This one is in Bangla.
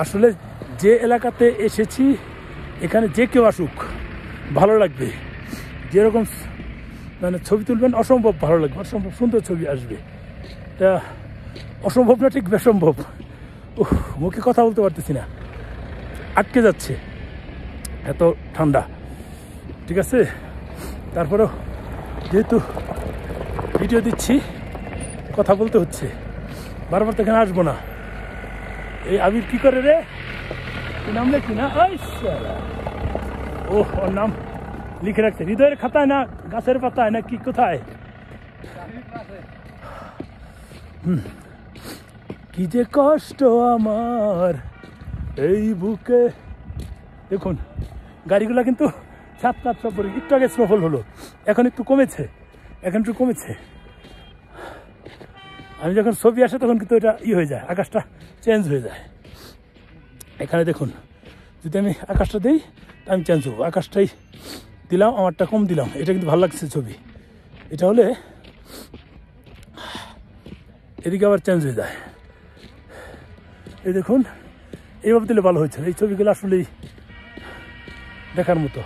আসলে যে এলাকাতে এসেছি এখানে যে কেউ আসুক ভালো লাগবে, যেরকম মানে ছবি তুলবেন অসম্ভব ভালো লাগবে, অসম্ভব সুন্দর ছবি আসবে। তা অসম্ভব না, ঠিক বেসম্ভব। মুখে কথা বলতে পারতেছি না, আটকে যাচ্ছে, এত ঠান্ডা। ঠিক আছে, তারপরেও যেহেতু ভিডিও দিচ্ছি কথা বলতে হচ্ছে, বারবার তো এখানে আসবো না। এই আবির কি করে রে, কি নাম লেখি না, ওর নাম লিখে রাখছে হৃদয়ের খাতায় না গাছের পাতায় না কি কোথায়। কি যে কষ্ট আমার এই বুকে। দেখুন গাড়িগুলা কিন্তু ছাত সব পরে, একটু আগে স্নোফল হলো, এখন একটু কমেছে, আমি যখন ছবি আসে তখন কিন্তু এটা হয়ে যায়, আকাশটা চেঞ্জ হয়ে যায়। এখানে দেখুন যদি আমি আকাশটা দিই আমি চেঞ্জ হবো, আকাশটাই দিলাম, আমারটা কম দিলাম, এটা কিন্তু ভালো লাগছে ছবি। এটা হলে এদিকে আবার চেঞ্জ হয়ে যায়। এই দেখুন এইভাবে দিলে ভালো হয়েছে, এই ছবিগুলো আসলেই দেখার মতো।